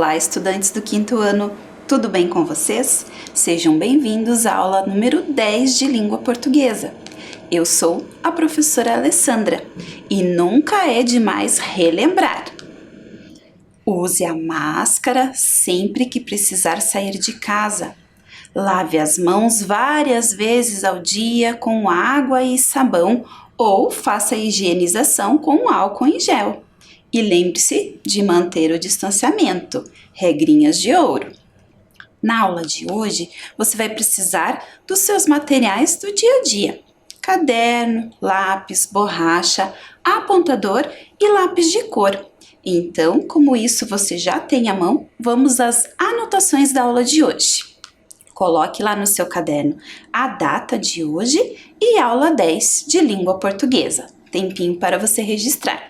Olá, estudantes do quinto ano, tudo bem com vocês? Sejam bem-vindos à aula número 10 de língua portuguesa. Eu sou a professora Alessandra e nunca é demais relembrar. Use a máscara sempre que precisar sair de casa. Lave as mãos várias vezes ao dia com água e sabão ou faça a higienização com álcool em gel. E lembre-se de manter o distanciamento, regrinhas de ouro. Na aula de hoje, você vai precisar dos seus materiais do dia a dia: caderno, lápis, borracha, apontador e lápis de cor. Então, como isso você já tem à mão, vamos às anotações da aula de hoje. Coloque lá no seu caderno a data de hoje e aula 10 de língua portuguesa. Tempinho para você registrar.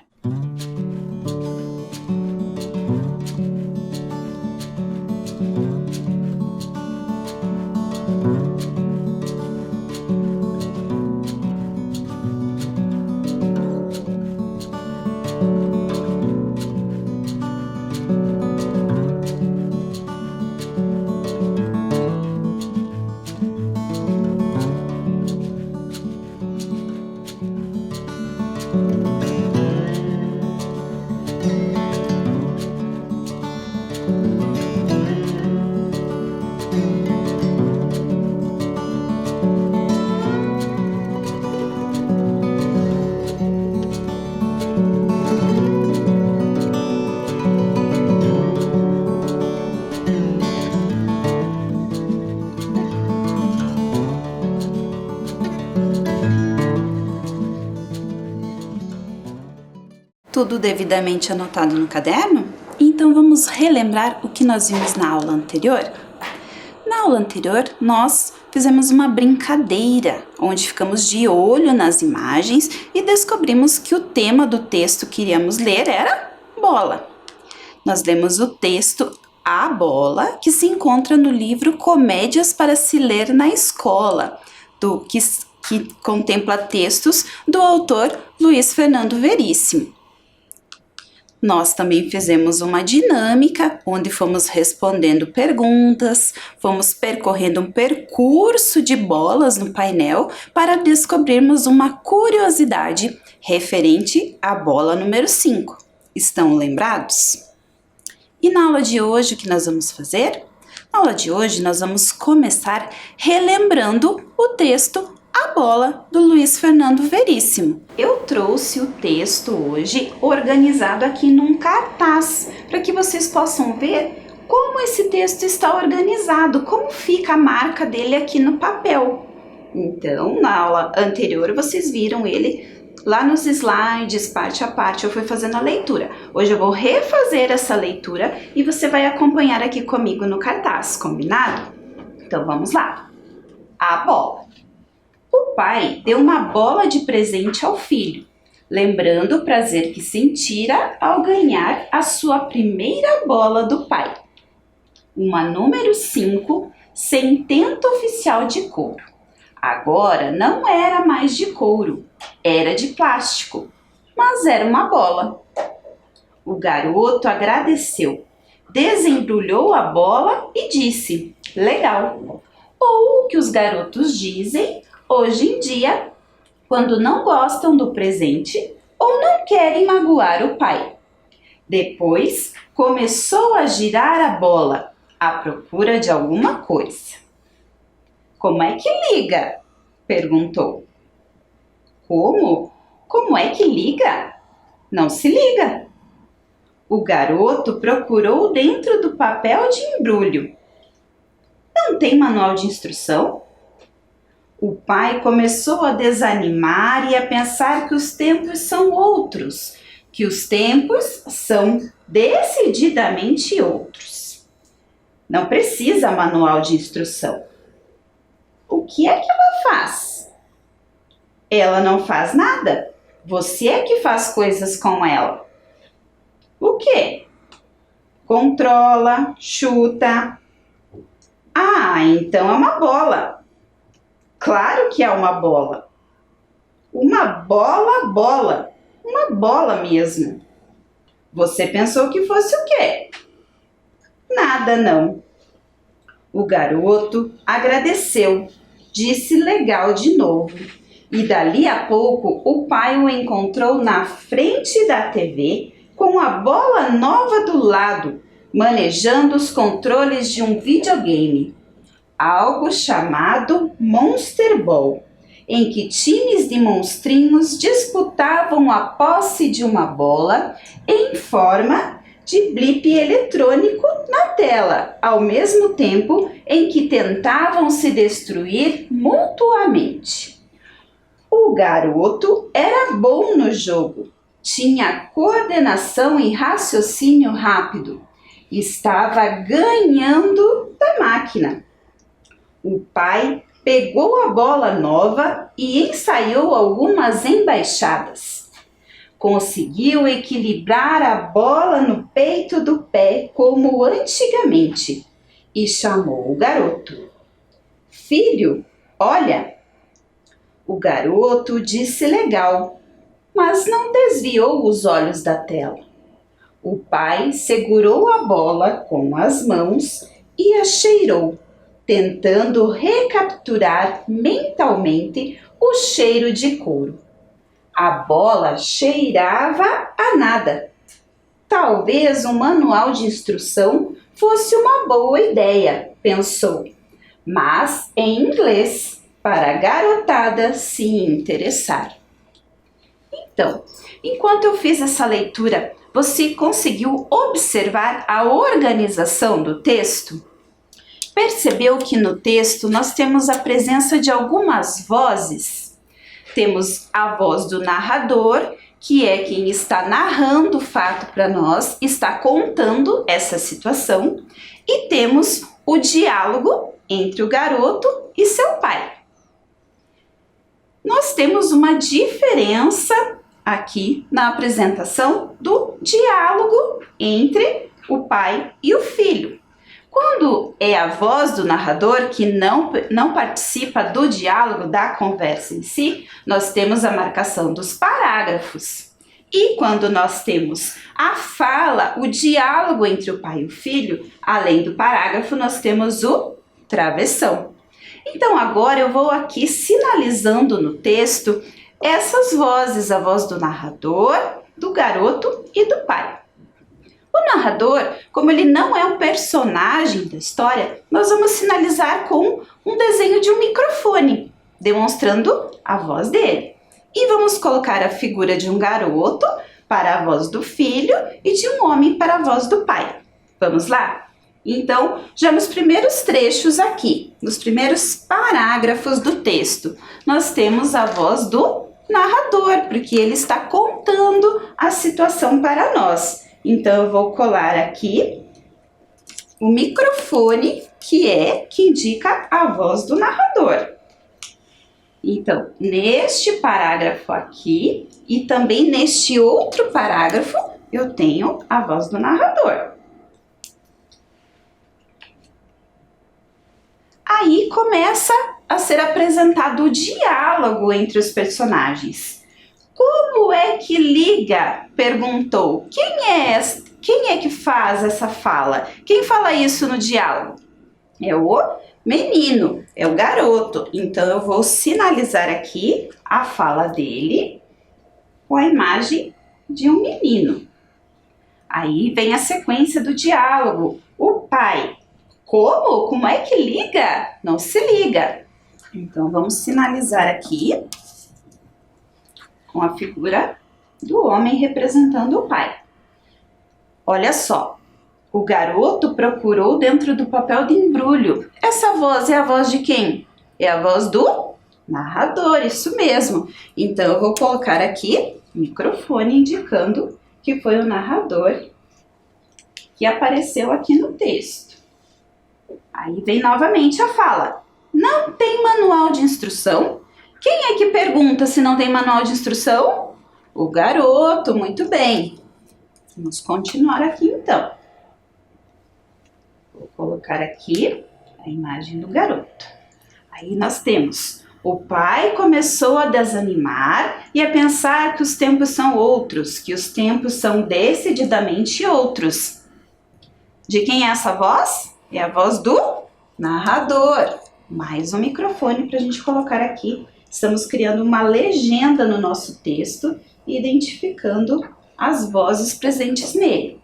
Tudo devidamente anotado no caderno? Então vamos relembrar o que nós vimos na aula anterior? Na aula anterior, nós fizemos uma brincadeira, onde ficamos de olho nas imagens e descobrimos que o tema do texto que iríamos ler era bola. Nós lemos o texto A Bola, que se encontra no livro Comédias para se ler na escola, que contempla textos do autor Luiz Fernando Veríssimo. Nós também fizemos uma dinâmica, onde fomos respondendo perguntas, fomos percorrendo um percurso de bolas no painel para descobrirmos uma curiosidade referente à bola número 5. Estão lembrados? E na aula de hoje, o que nós vamos fazer? Na aula de hoje, nós vamos começar relembrando o texto A Bola, do Luiz Fernando Veríssimo. Eu trouxe o texto hoje organizado aqui num cartaz, para que vocês possam ver como esse texto está organizado, como fica a marca dele aqui no papel. Então, na aula anterior, vocês viram ele lá nos slides, parte a parte, eu fui fazendo a leitura. Hoje eu vou refazer essa leitura e você vai acompanhar aqui comigo no cartaz, combinado? Então, vamos lá. A bola. O pai deu uma bola de presente ao filho, lembrando o prazer que sentira ao ganhar a sua primeira bola do pai. Uma número 5, sem tento oficial de couro. Agora não era mais de couro, era de plástico, mas era uma bola. O garoto agradeceu, desembrulhou a bola e disse: legal. Ou o que os garotos dizem hoje em dia, quando não gostam do presente ou não querem magoar o pai. Depois, começou a girar a bola, à procura de alguma coisa. Como é que liga? Perguntou. Como? Como é que liga? Não se liga. O garoto procurou dentro do papel de embrulho. Não tem manual de instrução? O pai começou a desanimar e a pensar que os tempos são outros, que os tempos são decididamente outros. Não precisa manual de instrução. O que é que ela faz? Ela não faz nada. Você é que faz coisas com ela. O quê? Controla, chuta. Ah, então é uma bola. Claro que é uma bola. Uma bola. Uma bola mesmo. Você pensou que fosse o quê? nada não. O garoto agradeceu, disse legal de novo. E dali a pouco o pai o encontrou na frente da TV com a bola nova do lado, manejando os controles de um videogame, algo chamado Monster Ball, em que times de monstrinhos disputavam a posse de uma bola em forma de blip eletrônico na tela, ao mesmo tempo em que tentavam se destruir mutuamente. O garoto era bom no jogo, tinha coordenação e raciocínio rápido, estava ganhando da máquina. O pai pegou a bola nova e ensaiou algumas embaixadas. Conseguiu equilibrar a bola no peito do pé como antigamente e chamou o garoto. Filho, olha! O garoto disse legal, mas não desviou os olhos da tela. O pai segurou a bola com as mãos e a cheirou, tentando recapturar mentalmente o cheiro de couro. A bola cheirava a nada. Talvez um manual de instrução fosse uma boa ideia, pensou, mas em inglês, para a garotada se interessar. Então, enquanto eu fiz essa leitura, você conseguiu observar a organização do texto? Percebeu que no texto nós temos a presença de algumas vozes? Temos a voz do narrador, que é quem está narrando o fato para nós, está contando essa situação, e temos o diálogo entre o garoto e seu pai. Nós temos uma diferença aqui na apresentação do diálogo entre o pai e o filho. Quando é a voz do narrador que não participa do diálogo, da conversa em si, nós temos a marcação dos parágrafos. E quando nós temos a fala, o diálogo entre o pai e o filho, além do parágrafo, nós temos o travessão. Então agora eu vou aqui sinalizando no texto essas vozes, a voz do narrador, do garoto e do pai. O narrador, como ele não é um personagem da história, nós vamos sinalizar com um desenho de um microfone, demonstrando a voz dele. E vamos colocar a figura de um garoto para a voz do filho e de um homem para a voz do pai. Vamos lá? Então, já nos primeiros trechos aqui, nos primeiros parágrafos do texto, nós temos a voz do narrador, porque ele está contando a situação para nós. Então, eu vou colar aqui o microfone, que indica a voz do narrador. Então, neste parágrafo aqui e também neste outro parágrafo, eu tenho a voz do narrador. Aí começa a ser apresentado o diálogo entre os personagens. Como é que liga? Perguntou. Quem é que faz essa fala? Quem fala isso no diálogo? É o menino, é o garoto. Então eu vou sinalizar aqui a fala dele com a imagem de um menino. Aí vem a sequência do diálogo. O pai. Como? Como é que liga? Não se liga. Então, vamos sinalizar aqui com a figura do homem representando o pai. Olha só, o garoto procurou dentro do papel de embrulho. Essa voz é a voz de quem? É a voz do narrador, isso mesmo. Então, eu vou colocar aqui o microfone indicando que foi o narrador que apareceu aqui no texto. Aí vem novamente a fala. Não tem manual de instrução? Quem é que pergunta se não tem manual de instrução? O garoto, muito bem. Vamos continuar aqui então. Vou colocar aqui a imagem do garoto. Aí nós temos: o pai começou a desanimar e a pensar que os tempos são outros, que os tempos são decididamente outros. De quem é essa voz? É a voz do narrador. Mais um microfone para a gente colocar aqui. Estamos criando uma legenda no nosso texto e identificando as vozes presentes nele.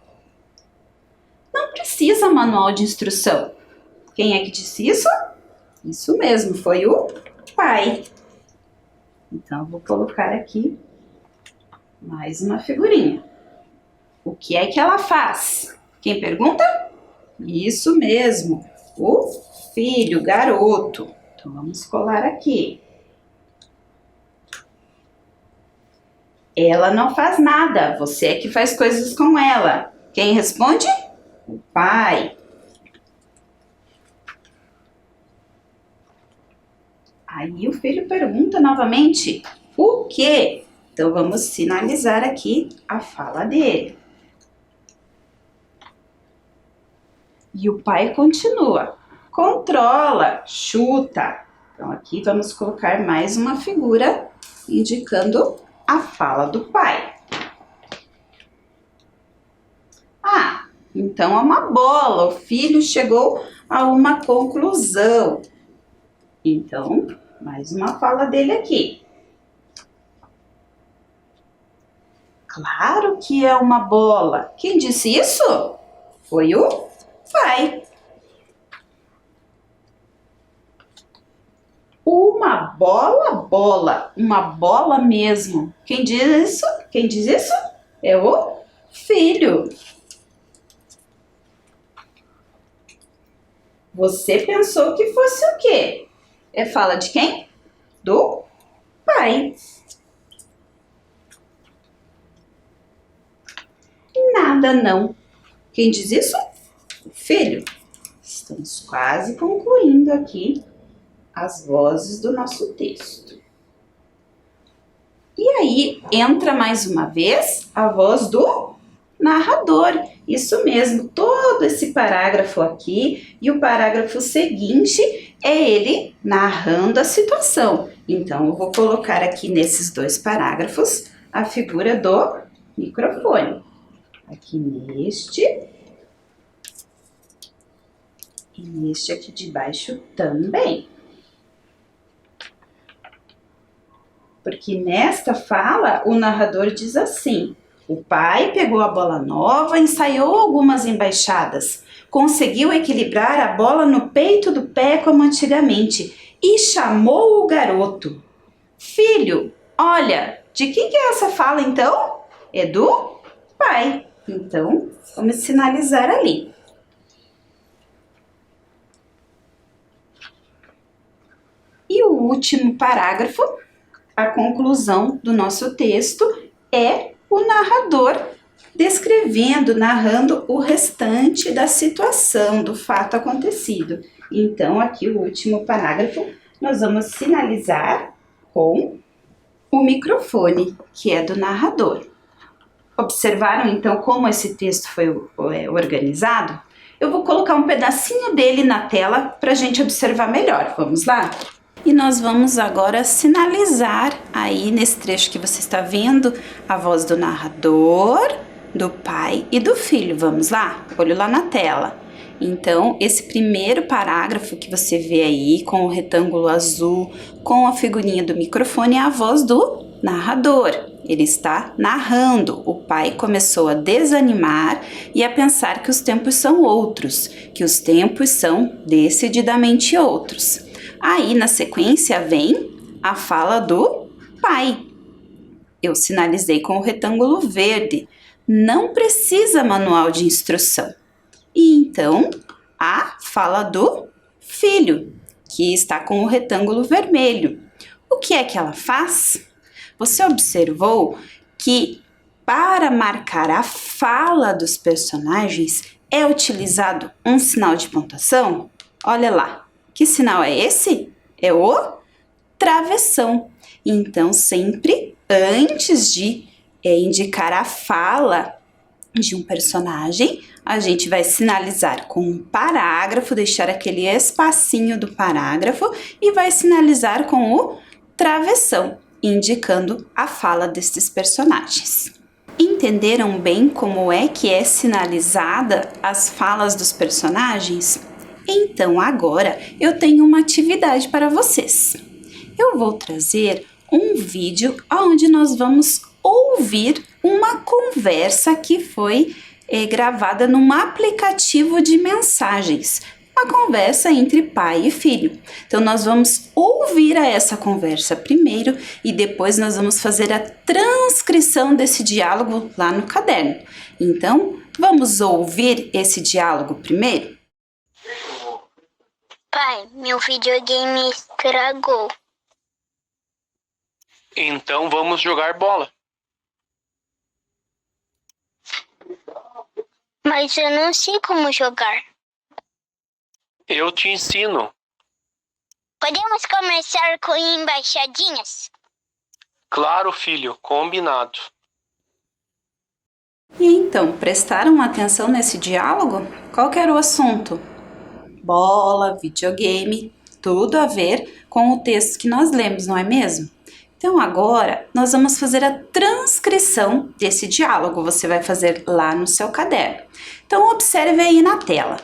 Não precisa manual de instrução. Quem é que disse isso? Isso mesmo, foi o pai. Então, eu vou colocar aqui mais uma figurinha. O que é que ela faz? Quem pergunta? Isso mesmo, o filho, o garoto. Então, vamos colar aqui. Ela não faz nada, você é que faz coisas com ela. Quem responde? O pai. Aí o filho pergunta novamente, o quê? Então, vamos sinalizar aqui a fala dele. E o pai continua, controla, chuta. Então, aqui vamos colocar mais uma figura indicando a fala do pai. Ah, então é uma bola, o filho chegou a uma conclusão. Então, mais uma fala dele aqui. Claro que é uma bola. Quem disse isso? Foi o pai. Uma bola, uma bola mesmo. Quem diz isso? Quem diz isso? É o filho. Você pensou que fosse o quê? É fala de quem? Do pai. Nada não. Quem diz isso? O filho. Estamos quase concluindo aqui as vozes do nosso texto. E aí, entra mais uma vez a voz do narrador. Isso mesmo, todo esse parágrafo aqui e o parágrafo seguinte é ele narrando a situação. Então, eu vou colocar aqui nesses dois parágrafos a figura do microfone. Aqui neste e neste aqui de baixo também. Porque nesta fala, o narrador diz assim, o pai pegou a bola nova, ensaiou algumas embaixadas, conseguiu equilibrar a bola no peito do pé como antigamente e chamou o garoto. Filho, olha, de quem que é essa fala então? É do pai. Então, vamos sinalizar ali. E o último parágrafo, a conclusão do nosso texto é o narrador descrevendo, narrando o restante da situação, do fato acontecido. Então, aqui o último parágrafo, nós vamos sinalizar com o microfone, que é do narrador. Observaram, então, como esse texto foi organizado? Eu vou colocar um pedacinho dele na tela para a gente observar melhor. Vamos lá? E nós vamos agora sinalizar aí nesse trecho que você está vendo a voz do narrador, do pai e do filho. Vamos lá? Olho lá na tela. Então, esse primeiro parágrafo que você vê aí com o retângulo azul, com a figurinha do microfone, é a voz do narrador. Ele está narrando. O pai começou a desanimar e a pensar que os tempos são outros, que os tempos são decididamente outros. Aí, na sequência, vem a fala do pai. Eu sinalizei com o retângulo verde. Não precisa manual de instrução. E então, a fala do filho, que está com o retângulo vermelho. O que é que ela faz? Você observou que para marcar a fala dos personagens é utilizado um sinal de pontuação? Olha lá. Que sinal é esse? É o travessão. Então, sempre antes de indicar a fala de um personagem, a gente vai sinalizar com um parágrafo, deixar aquele espacinho do parágrafo e vai sinalizar com o travessão, indicando a fala desses personagens. Entenderam bem como é que é sinalizada as falas dos personagens? Então agora eu tenho uma atividade para vocês. Eu vou trazer um vídeo onde nós vamos ouvir uma conversa que foi gravada num aplicativo de mensagens. Uma conversa entre pai e filho. Então, nós vamos ouvir essa conversa primeiro e depois nós vamos fazer a transcrição desse diálogo lá no caderno. Então, vamos ouvir esse diálogo primeiro? Pai, meu videogame estragou. Então vamos jogar bola. Mas eu não sei como jogar. Eu te ensino. Podemos começar com embaixadinhas? Claro, filho, combinado. E então, prestaram atenção nesse diálogo? Qual que era o assunto? Bola, videogame, tudo a ver com o texto que nós lemos, não é mesmo? Então agora nós vamos fazer a transcrição desse diálogo, você vai fazer lá no seu caderno. Então observe aí na tela.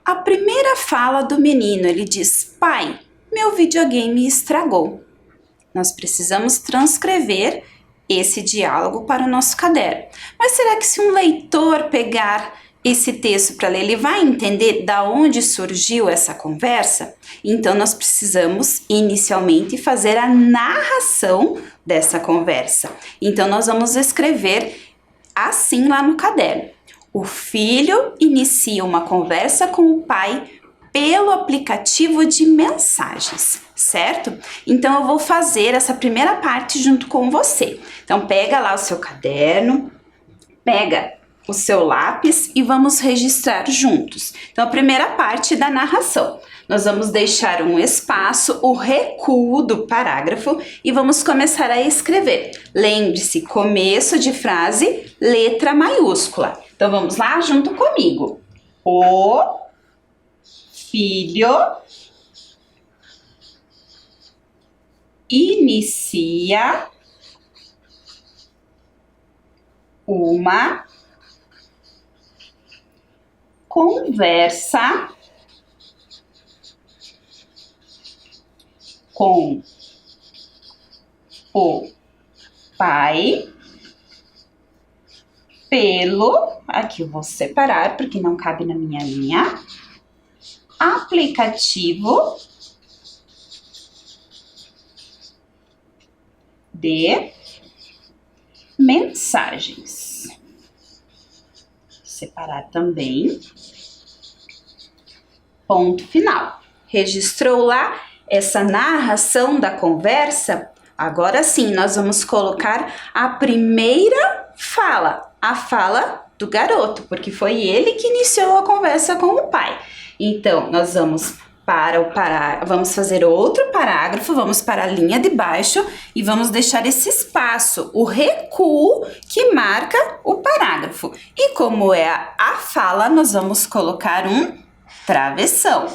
A primeira fala do menino, ele diz: pai, meu videogame estragou. Nós precisamos transcrever esse diálogo para o nosso caderno. Mas será que se um leitor pegar esse texto para ler, ele vai entender da onde surgiu essa conversa? Então, nós precisamos inicialmente fazer a narração dessa conversa. Então, nós vamos escrever assim lá no caderno. O filho inicia uma conversa com o pai pelo aplicativo de mensagens, certo? Então, eu vou fazer essa primeira parte junto com você. Então, pega lá o seu caderno, pega o seu lápis e vamos registrar juntos. Então, a primeira parte da narração. Nós vamos deixar um espaço, o recuo do parágrafo e vamos começar a escrever. Lembre-se, começo de frase, letra maiúscula. Então, vamos lá junto comigo. O filho inicia uma conversa com o pai pelo, aqui eu vou separar porque não cabe na minha linha, aplicativo de mensagens. Separar também. Ponto final. Registrou lá essa narração da conversa? Agora sim, nós vamos colocar a primeira fala, a fala do garoto, porque foi ele que iniciou a conversa com o pai. Então, nós vamos vamos fazer outro parágrafo, vamos para a linha de baixo e vamos deixar esse espaço, o recuo que marca o parágrafo. E como é a fala, nós vamos colocar um travessão.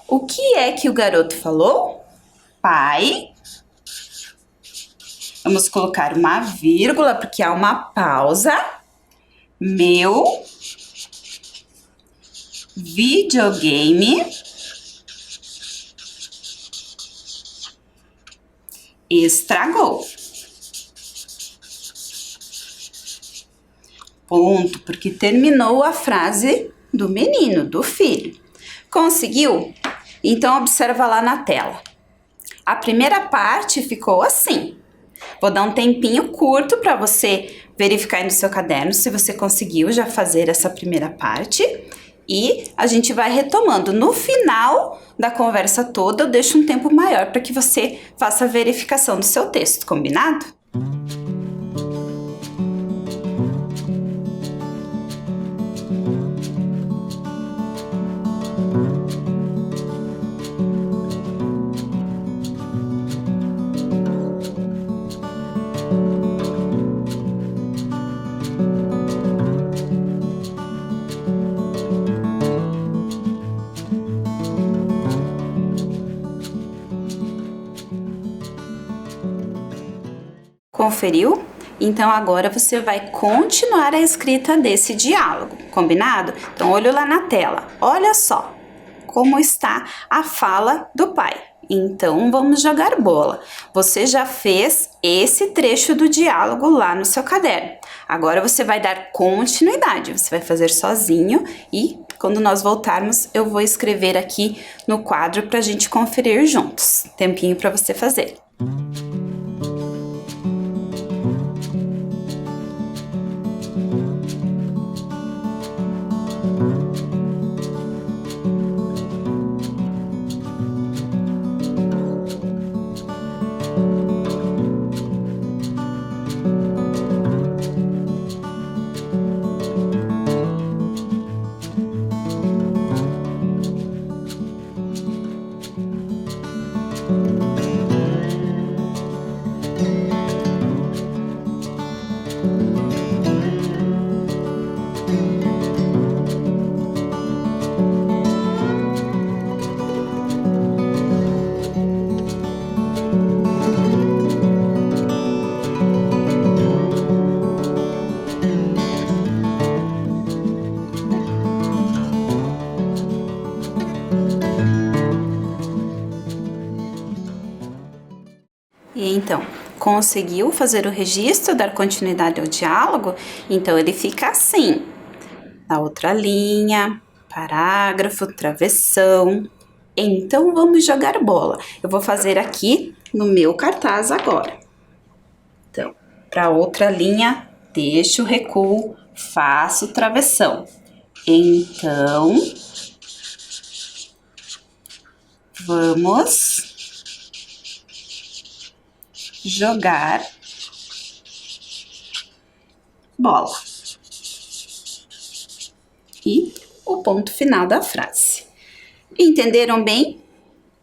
O que é que o garoto falou? Pai. Vamos colocar uma vírgula, porque há uma pausa. Meu videogame estragou. Ponto, porque terminou a frase do menino, do filho. Conseguiu? Então, observa lá na tela. A primeira parte ficou assim. Vou dar um tempinho curto para você verificar aí no seu caderno se você conseguiu já fazer essa primeira parte. E a gente vai retomando. No final da conversa toda, eu deixo um tempo maior para que você faça a verificação do seu texto, combinado? Conferiu? Então, agora você vai continuar a escrita desse diálogo, combinado? Então, olho lá na tela. Olha só como está a fala do pai. Então, vamos jogar bola. Você já fez esse trecho do diálogo lá no seu caderno. Agora você vai dar continuidade. Você vai fazer sozinho e quando nós voltarmos, eu vou escrever aqui no quadro para a gente conferir juntos. Tempinho para você fazer. E então, conseguiu fazer o registro, dar continuidade ao diálogo? Então, ele fica assim, na outra linha, parágrafo, travessão. Então, vamos jogar bola. Eu vou fazer aqui no meu cartaz agora. Então, para outra linha, deixo o recuo, faço travessão. Então, vamos jogar bola. E o ponto final da frase. Entenderam bem?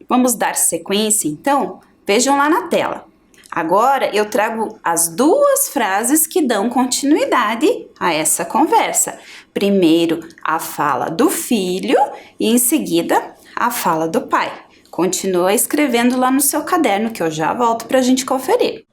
Vamos dar sequência, então? Vejam lá na tela. Agora eu trago as duas frases que dão continuidade a essa conversa. Primeiro, a fala do filho e em seguida, a fala do pai. Continua escrevendo lá no seu caderno que eu já volto para a gente conferir.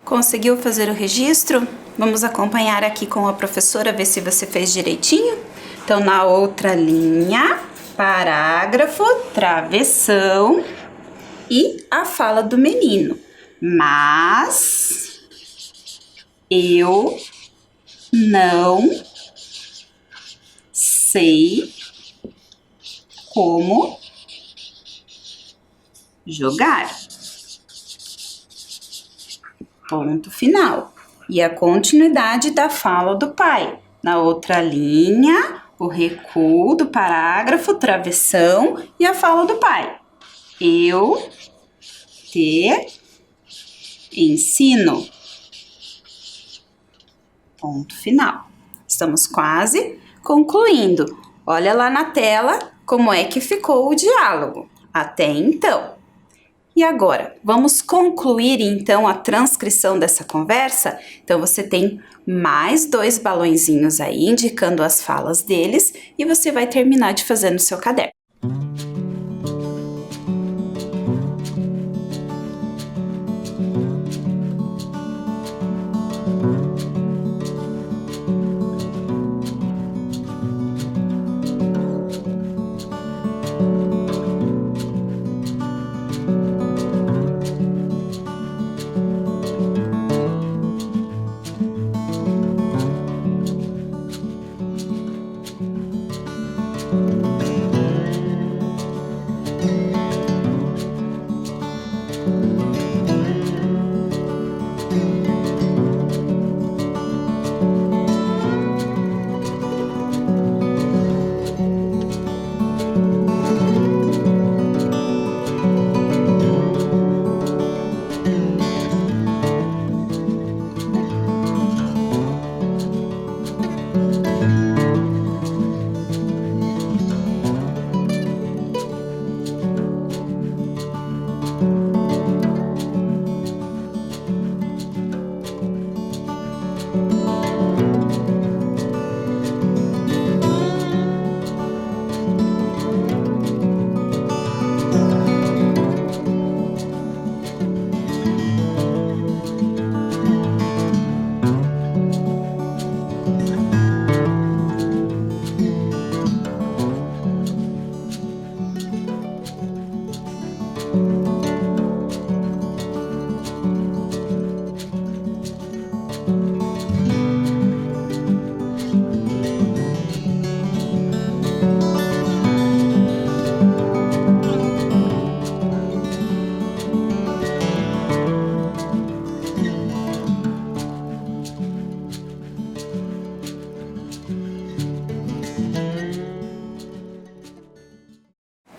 Conseguiu fazer o registro? Vamos acompanhar aqui com a professora, ver se você fez direitinho. Então, na outra linha, parágrafo, travessão e a fala do menino. Mas eu não sei como jogar. Ponto final. E a continuidade da fala do pai. Na outra linha, o recuo do parágrafo, travessão e a fala do pai. Eu te ensino. Ponto final. Estamos quase concluindo. Olha lá na tela como é que ficou o diálogo até então. E agora, vamos concluir então a transcrição dessa conversa? Então você tem mais 2 balõezinhos aí indicando as falas deles e você vai terminar de fazer no seu caderno.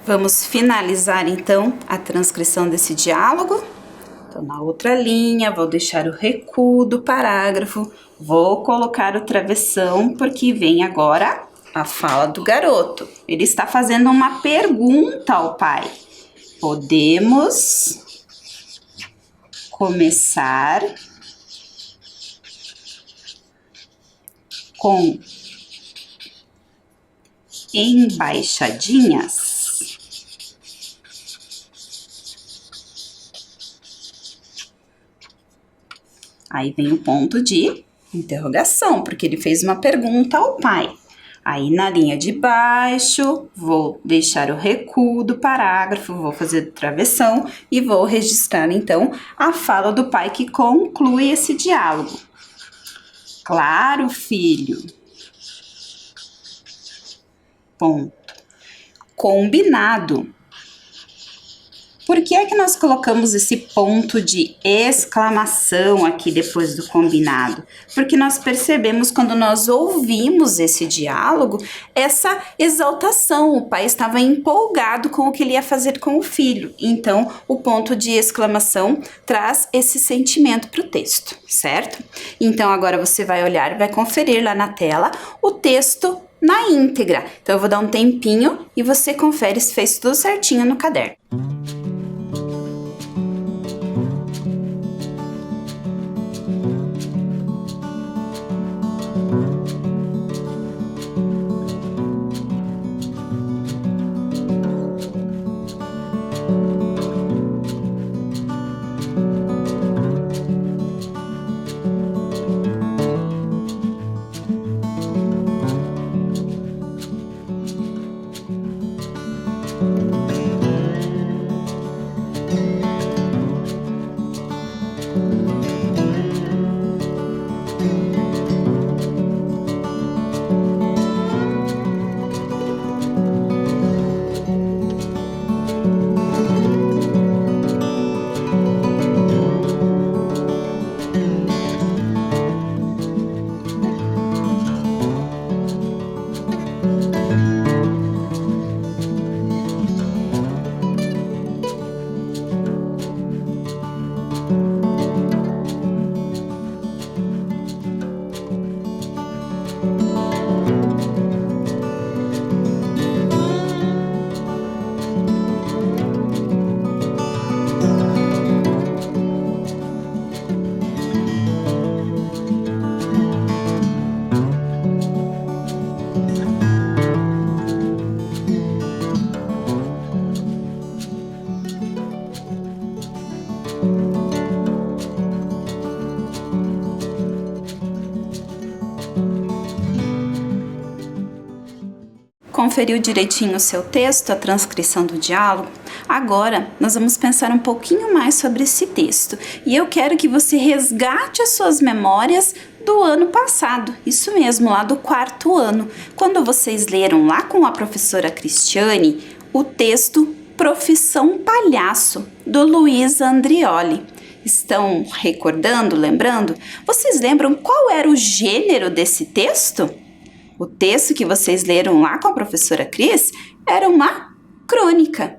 Vamos finalizar então a transcrição desse diálogo. Então, na outra linha, vou deixar o recuo do parágrafo, vou colocar o travessão, porque vem agora a fala do garoto. Ele está fazendo uma pergunta ao pai. Podemos começar com embaixadinhas? Aí vem o ponto de interrogação, porque ele fez uma pergunta ao pai. Aí na linha de baixo, vou deixar o recuo do parágrafo, vou fazer travessão e vou registrar então a fala do pai que conclui esse diálogo. Claro, filho. Ponto. Combinado. Por que é que nós colocamos esse ponto de exclamação aqui depois do combinado? Porque nós percebemos quando nós ouvimos esse diálogo, essa exaltação, o pai estava empolgado com o que ele ia fazer com o filho. Então, o ponto de exclamação traz esse sentimento para o texto, certo? Então, agora você vai olhar, vai conferir lá na tela o texto na íntegra. Então, eu vou dar um tempinho e você confere se fez tudo certinho no caderno. conferiu direitinho o seu texto, a transcrição do diálogo? Agora, nós vamos pensar um pouquinho mais sobre esse texto. E eu quero que você resgate as suas memórias do ano passado. Isso mesmo, lá do 4º ano. Quando vocês leram lá com a professora Cristiane o texto Profissão Palhaço, do Luiz Andrioli. Estão recordando, lembrando? Vocês lembram qual era o gênero desse texto? O texto que vocês leram lá com a professora Cris era uma crônica.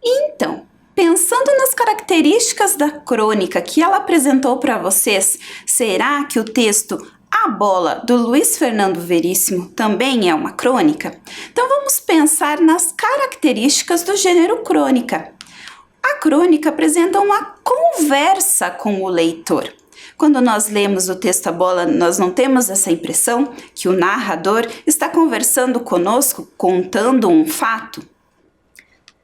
Então, pensando nas características da crônica que ela apresentou para vocês, será que o texto A Bola, do Luiz Fernando Veríssimo, também é uma crônica? Então vamos pensar nas características do gênero crônica. A crônica apresenta uma conversa com o leitor. Quando nós lemos o texto A Bola, nós não temos essa impressão que o narrador está conversando conosco, contando um fato.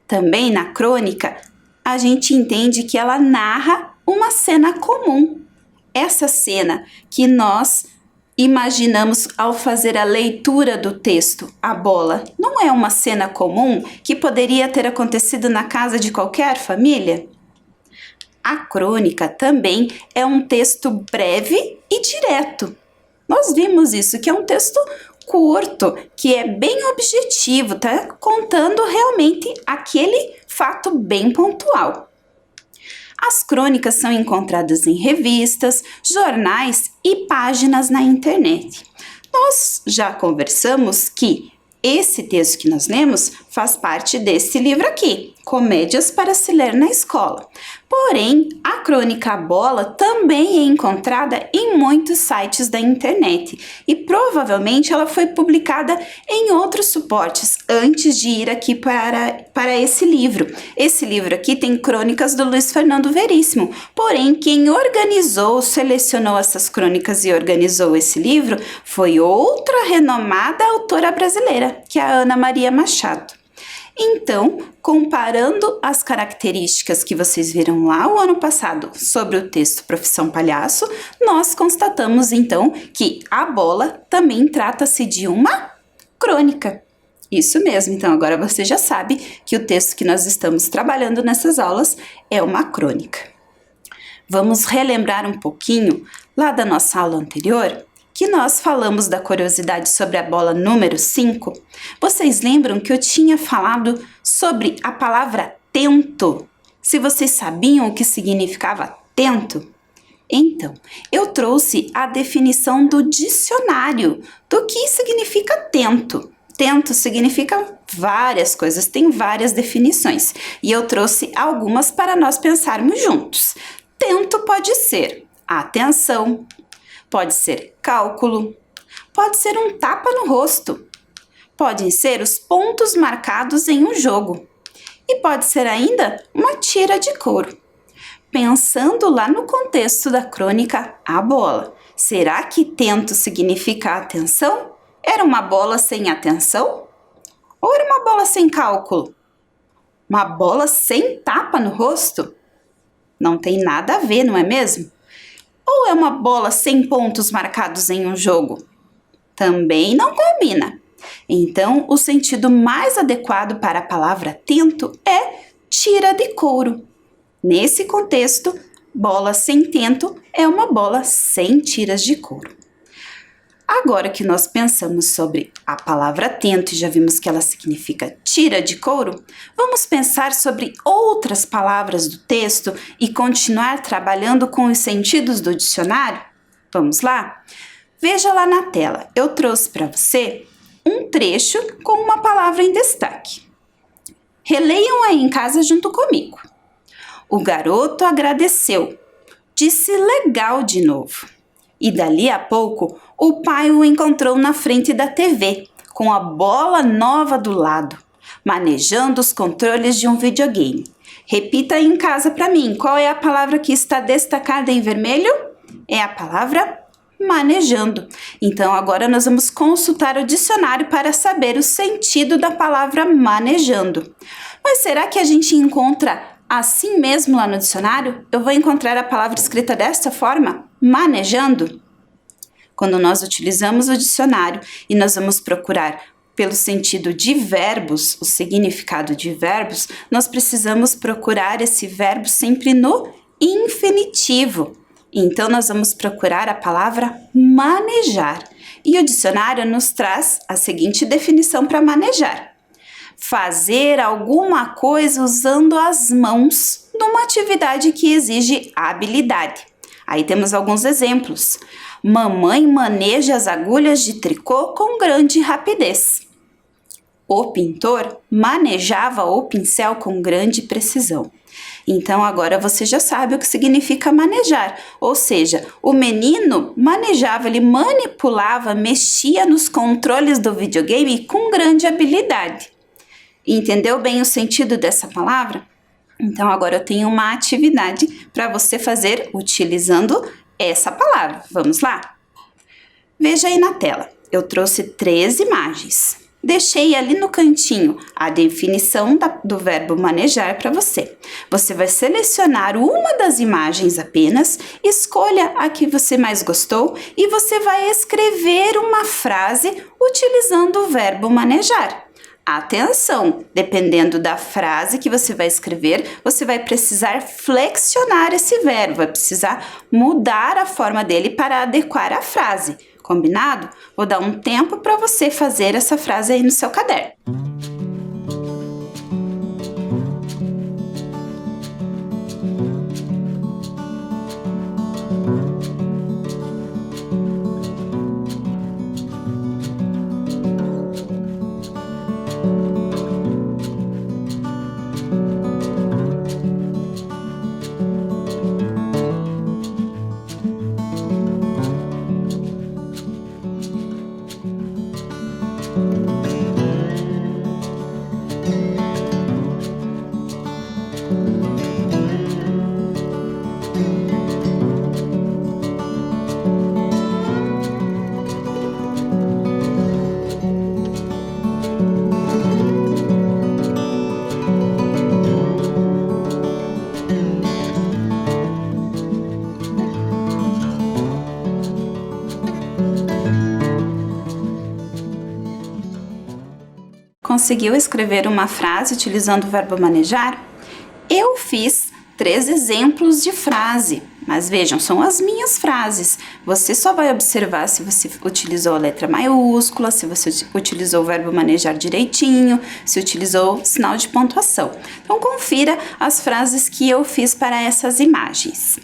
Também na crônica, a gente entende que ela narra uma cena comum. Essa cena que nós imaginamos ao fazer a leitura do texto A Bola não é uma cena comum que poderia ter acontecido na casa de qualquer família? A crônica também é um texto breve e direto. Nós vimos isso, que é um texto curto, que é bem objetivo, tá contando realmente aquele fato bem pontual. As crônicas são encontradas em revistas, jornais e páginas na internet. Nós já conversamos que esse texto que nós lemos faz parte desse livro aqui, Comédias para se ler na escola. Porém, a crônica A Bola também é encontrada em muitos sites da internet e provavelmente ela foi publicada em outros suportes antes de ir aqui para esse livro. Esse livro aqui tem crônicas do Luiz Fernando Veríssimo, porém quem organizou, selecionou essas crônicas e organizou esse livro foi outra renomada autora brasileira, que é a Ana Maria Machado. Então, comparando as características que vocês viram lá o ano passado sobre o texto Profissão Palhaço, nós constatamos então que A Bola também trata-se de uma crônica. Isso mesmo, então agora você já sabe que o texto que nós estamos trabalhando nessas aulas é uma crônica. Vamos relembrar um pouquinho lá da nossa aula anterior, que nós falamos da curiosidade sobre a bola número 5, vocês lembram que eu tinha falado sobre a palavra tento? Se vocês sabiam o que significava tento? Então, eu trouxe a definição do dicionário do que significa tento. Tento significa várias coisas, tem várias definições, e eu trouxe algumas para nós pensarmos juntos. Tento pode ser atenção, pode ser cálculo, pode ser um tapa no rosto, podem ser os pontos marcados em um jogo e pode ser ainda uma tira de couro. Pensando lá no contexto da crônica A Bola, será que tento significa atenção? Era uma bola sem atenção? Ou era uma bola sem cálculo? Uma bola sem tapa no rosto? Não tem nada a ver, não é mesmo? Ou é uma bola sem pontos marcados em um jogo? Também não combina. Então, o sentido mais adequado para a palavra tento é tira de couro. Nesse contexto, bola sem tento é uma bola sem tiras de couro. Agora que nós pensamos sobre a palavra tento e já vimos que ela significa tira de couro, vamos pensar sobre outras palavras do texto e continuar trabalhando com os sentidos do dicionário? Vamos lá? Veja lá na tela, eu trouxe para você um trecho com uma palavra em destaque. Releiam aí em casa junto comigo. O garoto agradeceu, disse legal de novo. E dali a pouco, o pai o encontrou na frente da TV, com a bola nova do lado, manejando os controles de um videogame. Repita aí em casa para mim, qual é a palavra que está destacada em vermelho? É a palavra manejando. Então, agora nós vamos consultar o dicionário para saber o sentido da palavra manejando. Mas será que a gente encontra assim mesmo lá no dicionário? Eu vou encontrar a palavra escrita desta forma, manejando. Quando nós utilizamos o dicionário e nós vamos procurar pelo sentido de verbos, o significado de verbos, nós precisamos procurar esse verbo sempre no infinitivo. Então, nós vamos procurar a palavra manejar. E o dicionário nos traz a seguinte definição para manejar: fazer alguma coisa usando as mãos numa atividade que exige habilidade. Aí temos alguns exemplos. Mamãe maneja as agulhas de tricô com grande rapidez. O pintor manejava o pincel com grande precisão. Então, agora você já sabe o que significa manejar. Ou seja, o menino manejava, ele manipulava, mexia nos controles do videogame com grande habilidade. Entendeu bem o sentido dessa palavra? Então, agora eu tenho uma atividade para você fazer utilizando essa palavra. Vamos lá? Veja aí na tela. Eu trouxe 3 imagens. Deixei ali no cantinho a definição do verbo manejar para você. Você vai selecionar uma das imagens apenas, escolha a que você mais gostou e você vai escrever uma frase utilizando o verbo manejar. Atenção, dependendo da frase que você vai escrever, você vai precisar flexionar esse verbo, vai precisar mudar a forma dele para adequar a frase. Combinado? Vou dar um tempo para você fazer essa frase aí no seu caderno. Conseguiu escrever uma frase utilizando o verbo manejar? Eu fiz 3 exemplos de frase, mas vejam, são as minhas frases. Você só vai observar se você utilizou a letra maiúscula, se você utilizou o verbo manejar direitinho, se utilizou sinal de pontuação. Então, confira as frases que eu fiz para essas imagens.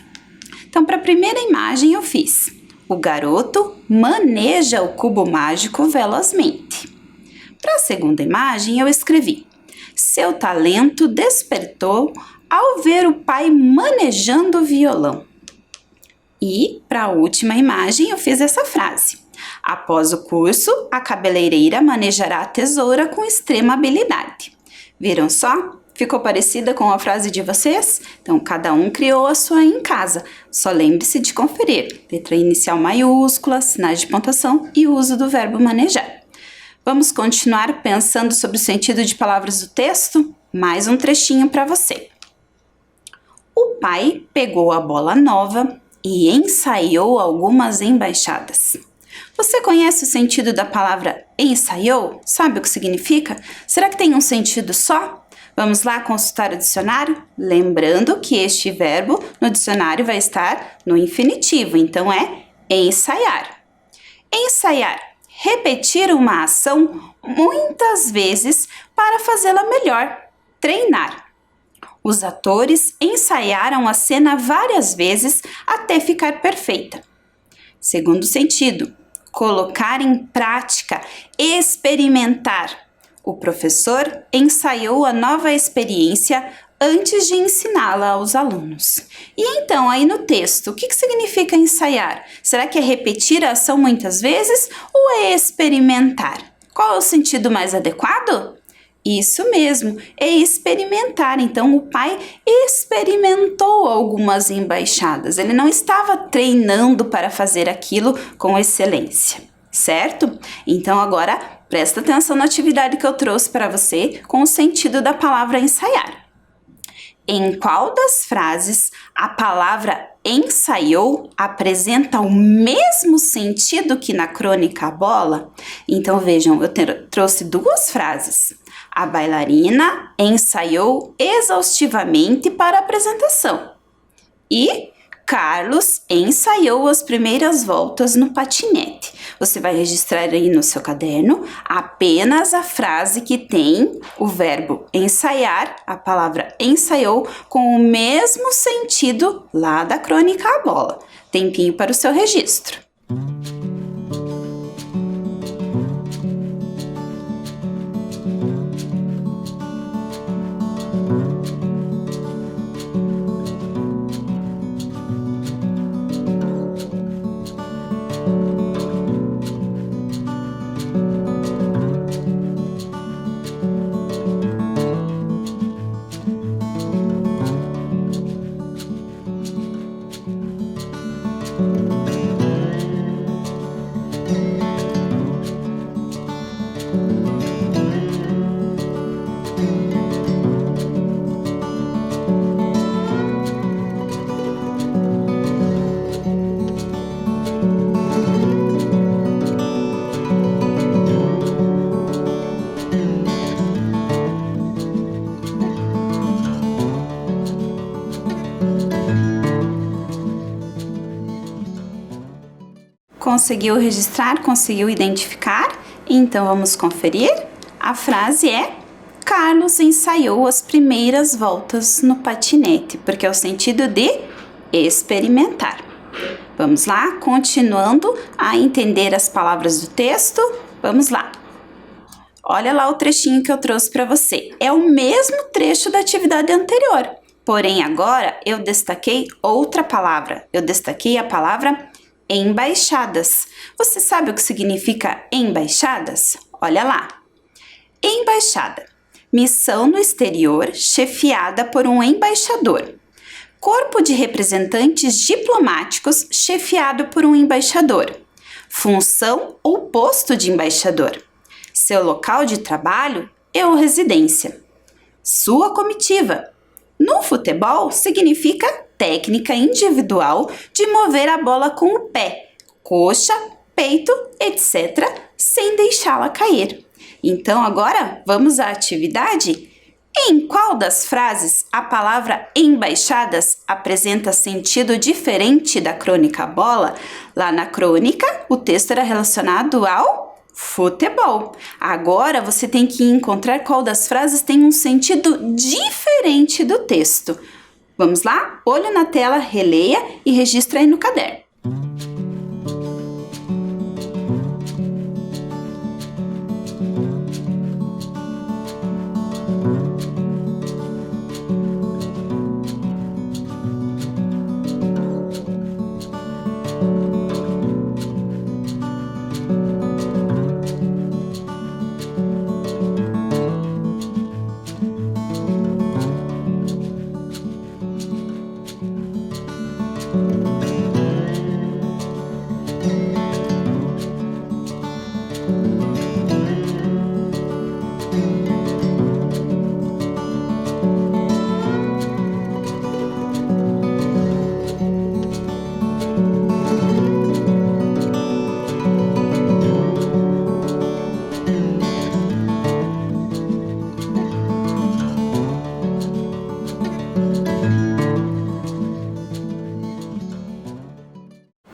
Então, para a primeira imagem eu fiz: o garoto maneja o cubo mágico velozmente. Para a segunda imagem, eu escrevi: seu talento despertou ao ver o pai manejando o violão. E, para a última imagem, eu fiz essa frase: após o curso, a cabeleireira manejará a tesoura com extrema habilidade. Viram só? Ficou parecida com a frase de vocês? Então, cada um criou a sua em casa. Só lembre-se de conferir: letra inicial maiúscula, sinais de pontuação e o uso do verbo manejar. Vamos continuar pensando sobre o sentido de palavras do texto? Mais um trechinho para você. O pai pegou a bola nova e ensaiou algumas embaixadas. Você conhece o sentido da palavra ensaiou? Sabe o que significa? Será que tem um sentido só? Vamos lá consultar o dicionário? Lembrando que este verbo no dicionário vai estar no infinitivo, então é ensaiar. Ensaiar. Repetir uma ação muitas vezes para fazê-la melhor. Treinar. Os atores ensaiaram a cena várias vezes até ficar perfeita. Segundo sentido, colocar em prática, experimentar. O professor ensaiou a nova experiência antes de ensiná-la aos alunos. E então, aí no texto, o que significa ensaiar? Será que é repetir a ação muitas vezes ou é experimentar? Qual é o sentido mais adequado? Isso mesmo, é experimentar. Então, o pai experimentou algumas embaixadas. Ele não estava treinando para fazer aquilo com excelência, certo? Então, agora, presta atenção na atividade que eu trouxe para você com o sentido da palavra ensaiar. Em qual das frases a palavra ensaiou apresenta o mesmo sentido que na crônica A Bola? Então vejam, eu trouxe duas frases. A bailarina ensaiou exaustivamente para a apresentação. E Carlos ensaiou as primeiras voltas no patinete. Você vai registrar aí no seu caderno apenas a frase que tem o verbo ensaiar, a palavra ensaiou, com o mesmo sentido lá da crônica A Bola. Tempinho para o seu registro. Conseguiu registrar? Conseguiu identificar? Então vamos conferir? A frase é: Carlos ensaiou as primeiras voltas no patinete, porque é o sentido de experimentar. Vamos lá, continuando a entender as palavras do texto. Vamos lá. Olha lá o trechinho que eu trouxe para você. É o mesmo trecho da atividade anterior, porém agora eu destaquei outra palavra. Eu destaquei a palavra embaixadas. Você sabe o que significa embaixadas? Olha lá. Embaixada. Missão no exterior chefiada por um embaixador. Corpo de representantes diplomáticos chefiado por um embaixador. Função ou posto de embaixador. Seu local de trabalho ou residência. Sua comitiva. No futebol, significa técnica individual de mover a bola com o pé, coxa, peito, etc., sem deixá-la cair. Então, agora, vamos à atividade? Em qual das frases a palavra embaixadas apresenta sentido diferente da crônica Bola? Lá na crônica, o texto era relacionado ao futebol. Agora, você tem que encontrar qual das frases tem um sentido diferente do texto. Vamos lá? Olho na tela, releia e registra aí no caderno.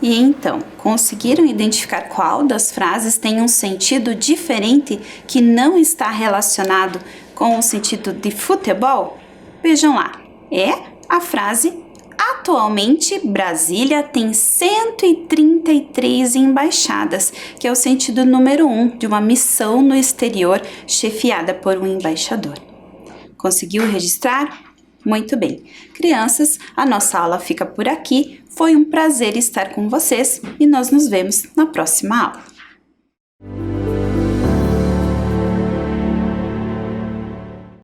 E então, conseguiram identificar qual das frases tem um sentido diferente que não está relacionado com o sentido de futebol? Vejam lá, é a frase: atualmente Brasília tem 133 embaixadas, que é o sentido número 1 de uma missão no exterior chefiada por um embaixador. Conseguiu registrar? Muito bem. Crianças, a nossa aula fica por aqui. Foi um prazer estar com vocês e nós nos vemos na próxima aula.